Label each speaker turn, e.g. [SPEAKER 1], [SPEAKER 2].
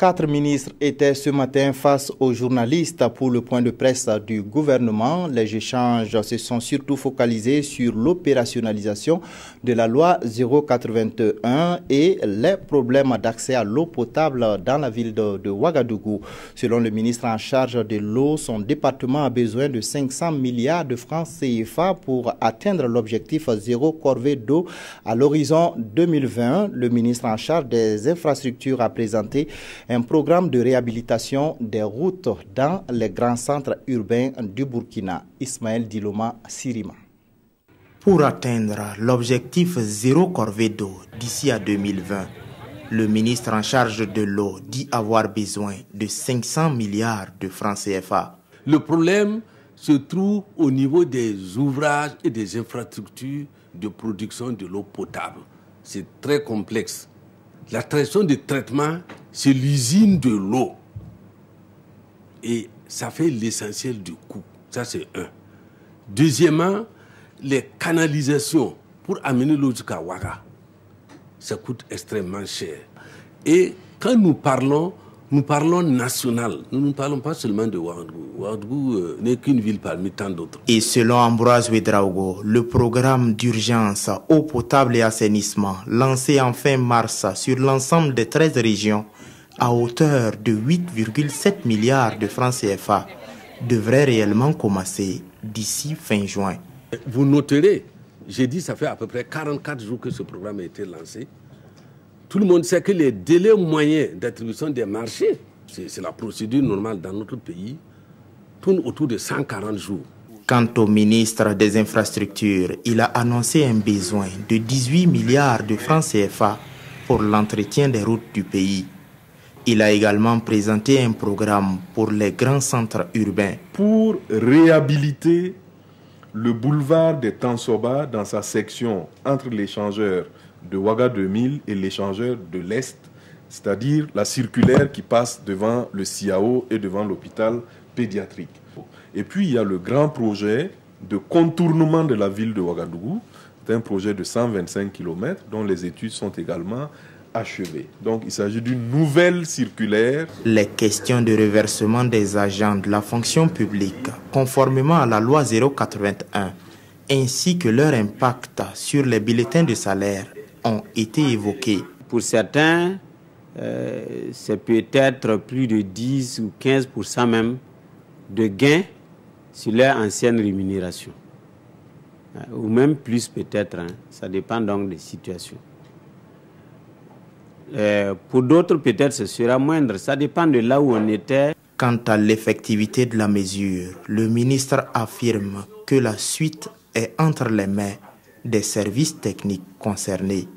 [SPEAKER 1] 4 ministres étaient ce matin face aux journalistes pour le point de presse du gouvernement. Les échanges se sont surtout focalisés sur l'opérationnalisation de la loi 081 et les problèmes d'accès à l'eau potable dans la ville de Ouagadougou. Selon le ministre en charge de l'eau, son département a besoin de 500 milliards de francs CFA pour atteindre l'objectif zéro corvée d'eau à l'horizon 2020. Le ministre en charge des infrastructures a présenté un programme de réhabilitation des routes dans les grands centres urbains du Burkina. Ismaël Diloma Sirima.
[SPEAKER 2] Pour atteindre l'objectif zéro corvée d'eau d'ici à 2020, le ministre en charge de l'eau dit avoir besoin de 500 milliards de francs CFA.
[SPEAKER 3] Le problème se trouve au niveau des ouvrages et des infrastructures de production de l'eau potable. C'est très complexe. La station de traitement, c'est l'usine de l'eau. Et ça fait l'essentiel du coût. Ça, c'est un. Deuxièmement, les canalisations pour amener l'eau jusqu'à Ouaga, ça coûte extrêmement cher. Et quand nous parlons national. Nous ne parlons pas seulement de Ouagadougou. Ouagadougou n'est qu'une ville parmi tant d'autres.
[SPEAKER 2] Et selon Ambroise Ouedraogo, le programme d'urgence eau potable et assainissement lancé en fin mars sur l'ensemble des 13 régions à hauteur de 8,7 milliards de francs CFA devrait réellement commencer d'ici fin juin.
[SPEAKER 3] Vous noterez, j'ai dit ça fait à peu près 44 jours que ce programme a été lancé. Tout le monde sait que les délais moyens d'attribution des marchés, c'est la procédure normale dans notre pays, tournent autour de 140 jours.
[SPEAKER 2] Quant au ministre des Infrastructures, il a annoncé un besoin de 18 milliards de francs CFA pour l'entretien des routes du pays. Il a également présenté un programme pour les grands centres urbains.
[SPEAKER 4] Pour réhabiliter le boulevard des Tansoba dans sa section entre l'échangeur de Ouaga 2000 et l'échangeur de l'Est, c'est-à-dire la circulaire qui passe devant le CIAO et devant l'hôpital pédiatrique. Et puis il y a le grand projet de contournement de la ville de Ouagadougou. C'est un projet de 125 km dont les études sont également achevées. Donc il s'agit d'une nouvelle circulaire.
[SPEAKER 2] Les questions de reversement des agents de la fonction publique, conformément à la loi 081, ainsi que leur impact sur les bulletins de salaire, ont été évoqués.
[SPEAKER 5] Pour certains, c'est peut-être plus de 10 ou 15% même de gains sur leur ancienne rémunération. Ou même plus peut-être, hein. Ça dépend donc des situations. Pour d'autres, peut-être ce sera moindre, ça dépend de là où on était.
[SPEAKER 2] Quant à l'effectivité de la mesure, le ministre affirme que la suite est entre les mains des services techniques concernés.